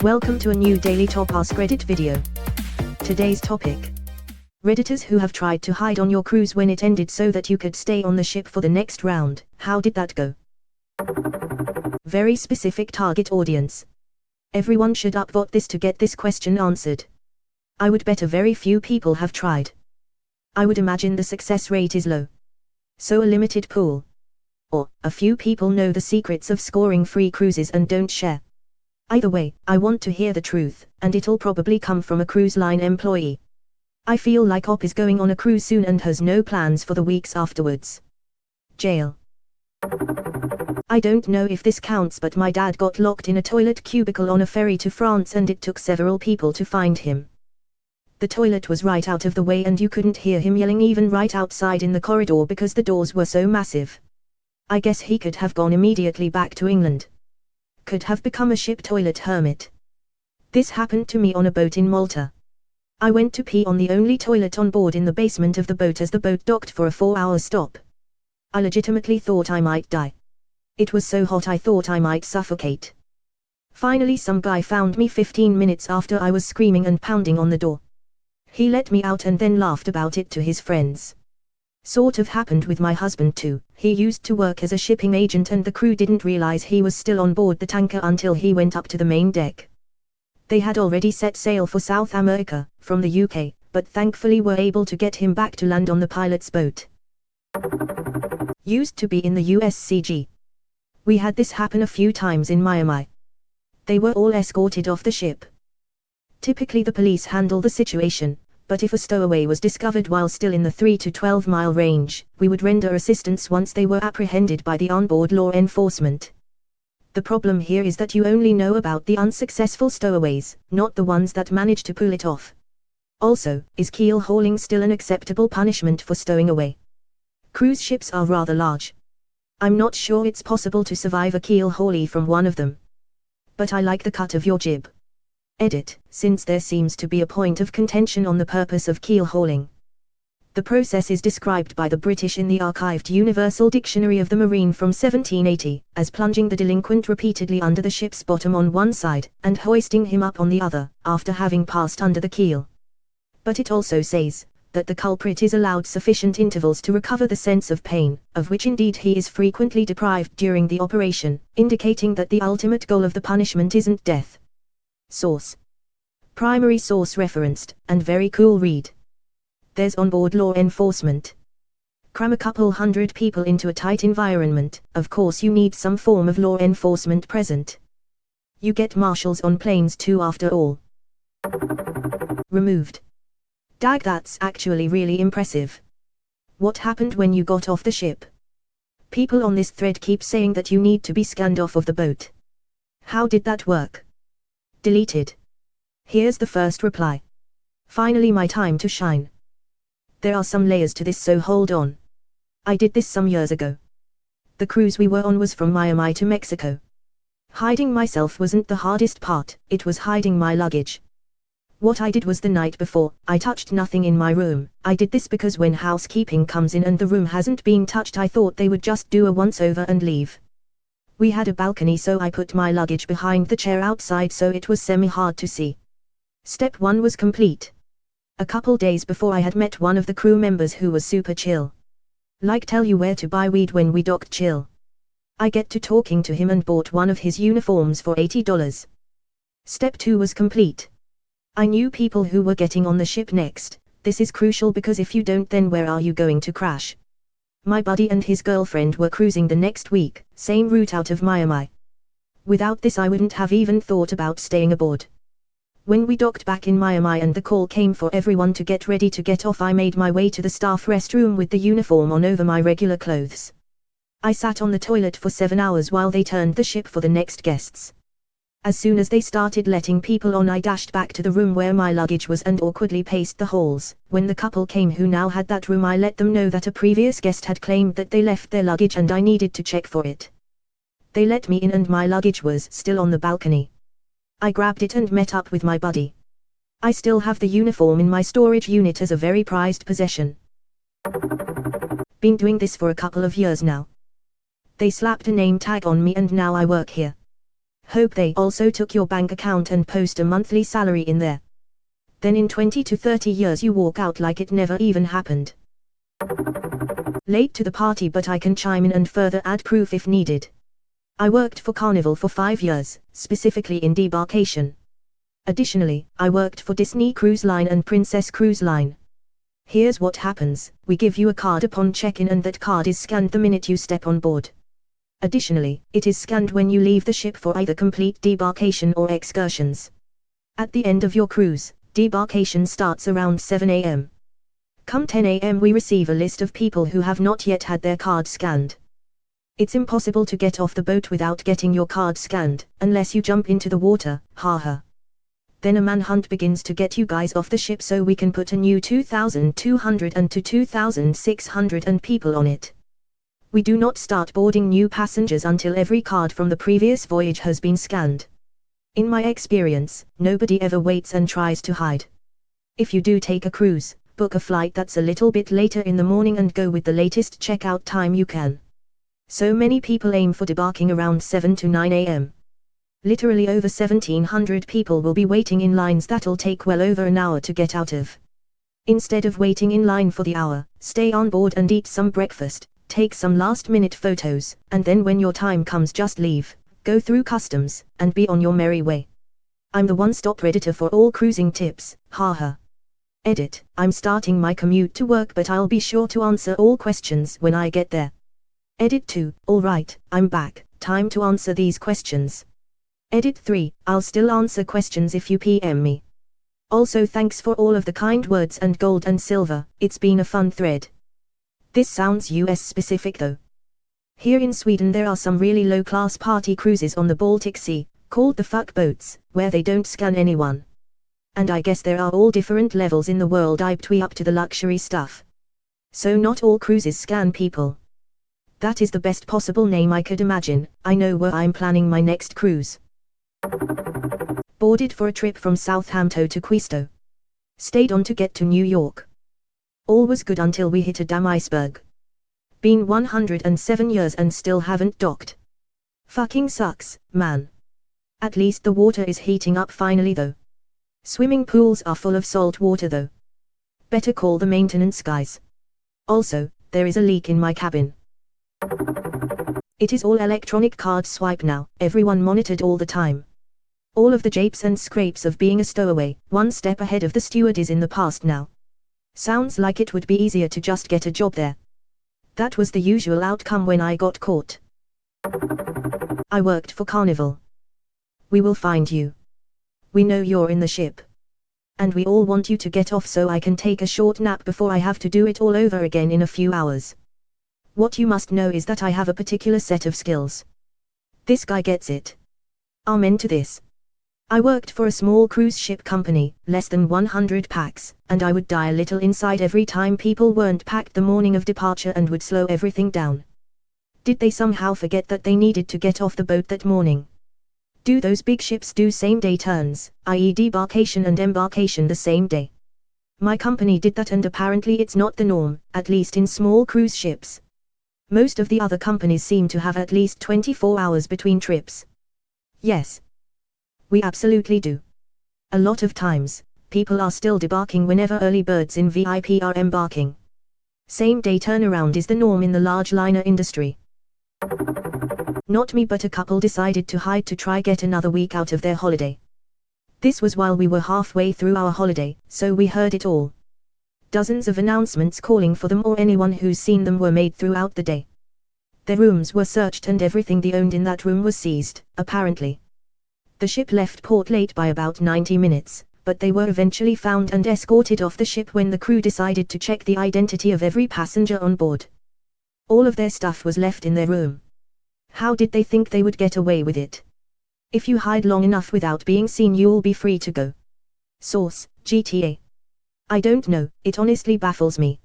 Welcome to a new daily top Askreddit video. Today's topic: Redditors who have tried to hide on your cruise when it ended so that you could stay on the ship for the next round. How did that go? Very specific target audience. Everyone should upvote this to get this question answered. I would bet a very few people have tried. I would imagine the success rate is low. So a limited pool. Or, a few people know the secrets of scoring free cruises and don't share. Either way, I want to hear the truth, and it'll probably come from a cruise line employee. I feel like Op is going on a cruise soon and has no plans for the weeks afterwards. Jail. I don't know if this counts, but my dad got locked in a toilet cubicle on a ferry to France and it took several people to find him. The toilet was right out of the way and you couldn't hear him yelling even right outside in the corridor because the doors were so massive. I guess he could have gone immediately back to England. Could have become a ship toilet hermit. This happened to me on a boat in Malta. I went to pee on the only toilet on board in the basement of the boat as the boat docked for a 4-hour stop. I legitimately thought I might die. It was so hot I thought I might suffocate. Finally some guy found me 15 minutes after I was screaming and pounding on the door. He let me out and then laughed about it to his friends. Sort of happened with my husband too. He used to work as a shipping agent and the crew didn't realize he was still on board the tanker until he went up to the main deck. They had already set sail for South America, from the UK, but thankfully were able to get him back to land on the pilot's boat. Used to be in the USCG. We had this happen a few times in Miami. They were all escorted off the ship. Typically the police handle the situation, but if a stowaway was discovered while still in the 3 to 12 mile range, we would render assistance once they were apprehended by the onboard law enforcement. The problem here is that you only know about the unsuccessful stowaways, not the ones that manage to pull it off. Also, is keel hauling still an acceptable punishment for stowing away? Cruise ships are rather large. I'm not sure it's possible to survive a keel haulie from one of them. But I like the cut of your jib. Edit, since there seems to be a point of contention on the purpose of keel hauling. The process is described by the British in the archived Universal Dictionary of the Marine from 1780, as plunging the delinquent repeatedly under the ship's bottom on one side, and hoisting him up on the other, after having passed under the keel. But it also says, that the culprit is allowed sufficient intervals to recover the sense of pain, of which indeed he is frequently deprived during the operation, indicating that the ultimate goal of the punishment isn't death. Source. Primary source referenced, and very cool read. There's onboard law enforcement. Cram a couple hundred people into a tight environment, of course you need some form of law enforcement present. You get marshals on planes too after all. Removed. Dag, that's actually really impressive. What happened when you got off the ship? People on this thread keep saying that you need to be scanned off of the boat. How did that work? Deleted. Here's the first reply. Finally my time to shine. There are some layers to this, so hold on. I did this some years ago. The cruise we were on was from Miami to Mexico. Hiding myself wasn't the hardest part, it was hiding my luggage. What I did was the night before, I touched nothing in my room. I did this because when housekeeping comes in and the room hasn't been touched, I thought they would just do a once over and leave. We had a balcony, so I put my luggage behind the chair outside so it was semi-hard to see. Step 1 was complete. A couple days before I had met one of the crew members who was super chill. Like tell you where to buy weed when we docked chill. I get to talking to him and bought one of his uniforms for $80. Step 2 was complete. I knew people who were getting on the ship next. This is crucial because if you don't, then where are you going to crash? My buddy and his girlfriend were cruising the next week, same route out of Miami. Without this I wouldn't have even thought about staying aboard. When we docked back in Miami and the call came for everyone to get ready to get off, I made my way to the staff restroom with the uniform on over my regular clothes. I sat on the toilet for 7 hours while they turned the ship for the next guests. As soon as they started letting people on, I dashed back to the room where my luggage was and awkwardly paced the halls. When the couple came who now had that room, I let them know that a previous guest had claimed that they left their luggage and I needed to check for it. They let me in and my luggage was still on the balcony. I grabbed it and met up with my buddy. I still have the uniform in my storage unit as a very prized possession. Been doing this for a couple of years now. They slapped a name tag on me and now I work here. Hope they also took your bank account and post a monthly salary in there. Then in 20 to 30 years you walk out like it never even happened. Late to the party, but I can chime in and further add proof if needed. I worked for Carnival for 5 years, specifically in debarkation. Additionally, I worked for Disney Cruise Line and Princess Cruise Line. Here's what happens: we give you a card upon check-in and that card is scanned the minute you step on board. Additionally, it is scanned when you leave the ship for either complete debarkation or excursions. At the end of your cruise, debarkation starts around 7 a.m. Come 10 a.m. we receive a list of people who have not yet had their card scanned. It's impossible to get off the boat without getting your card scanned, unless you jump into the water, haha. Then a manhunt begins to get you guys off the ship so we can put a new 2,200 and to 2,600 and people on it. We do not start boarding new passengers until every card from the previous voyage has been scanned. In my experience, nobody ever waits and tries to hide. If you do take a cruise, book a flight that's a little bit later in the morning and go with the latest checkout time you can. So many people aim for debarking around 7 to 9 a.m. Literally over 1,700 people will be waiting in lines that'll take well over an hour to get out of. Instead of waiting in line for the hour, stay on board and eat some breakfast, take some last-minute photos, and then when your time comes just leave, go through customs, and be on your merry way. I'm the one-stop Redditor for all cruising tips, haha. Edit: I'm starting my commute to work, but I'll be sure to answer all questions when I get there. Edit 2: alright, I'm back, time to answer these questions. Edit 3: I'll still answer questions if you PM me. Also thanks for all of the kind words and gold and silver, it's been a fun thread. This sounds US specific though. Here in Sweden there are some really low-class party cruises on the Baltic Sea, called the fuck boats, where they don't scan anyone. And I guess there are all different levels in the world up to the luxury stuff. So not all cruises scan people. That is the best possible name I could imagine. I know where I'm planning my next cruise. Boarded for a trip from Southampton to Quisto. Stayed on to get to New York. All was good until we hit a damn iceberg. Been 107 years and still haven't docked. Fucking sucks, man. At least the water is heating up finally though. Swimming pools are full of salt water though. Better call the maintenance guys. Also, there is a leak in my cabin. It is all electronic card swipe now, everyone monitored all the time. All of the japes and scrapes of being a stowaway, one step ahead of the steward is in the past now. Sounds like it would be easier to just get a job there. That was the usual outcome when I got caught. I worked for Carnival. We will find you. We know you're in the ship. And we all want you to get off so I can take a short nap before I have to do it all over again in a few hours. What you must know is that I have a particular set of skills. This guy gets it. Amen to this. I worked for a small cruise ship company, less than 100 packs, and I would die a little inside every time people weren't packed the morning of departure and would slow everything down. Did they somehow forget that they needed to get off the boat that morning? Do those big ships do same-day turns, i.e. debarkation and embarkation the same day? My company did that, and apparently it's not the norm, at least in small cruise ships. Most of the other companies seem to have at least 24 hours between trips. Yes. We absolutely do. A lot of times, people are still debarking whenever early birds in VIP are embarking. Same-day turnaround is the norm in the large liner industry. Not me, but a couple decided to hide to try get another week out of their holiday. This was while we were halfway through our holiday, so we heard it all. Dozens of announcements calling for them or anyone who's seen them were made throughout the day. Their rooms were searched and everything they owned in that room was seized, apparently. The ship left port late by about 90 minutes, but they were eventually found and escorted off the ship when the crew decided to check the identity of every passenger on board. All of their stuff was left in their room. How did they think they would get away with it? If you hide long enough without being seen, you'll be free to go. Source: GTA. I don't know, it honestly baffles me.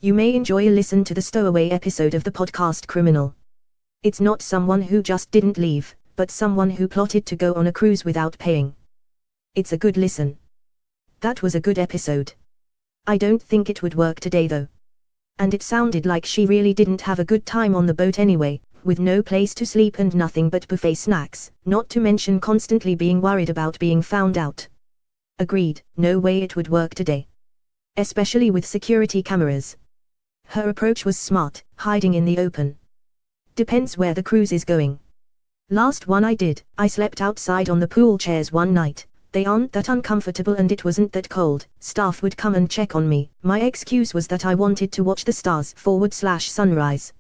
You may enjoy a listen to the stowaway episode of the podcast Criminal. It's not someone who just didn't leave, but someone who plotted to go on a cruise without paying. It's a good listen. That was a good episode. I don't think it would work today though. And it sounded like she really didn't have a good time on the boat anyway, with no place to sleep and nothing but buffet snacks, not to mention constantly being worried about being found out. Agreed, no way it would work today. Especially with security cameras. Her approach was smart, hiding in the open. Depends where the cruise is going. Last one I did, I slept outside on the pool chairs one night. They aren't that uncomfortable and it wasn't that cold. Staff would come and check on me. My excuse was that I wanted to watch the stars / sunrise.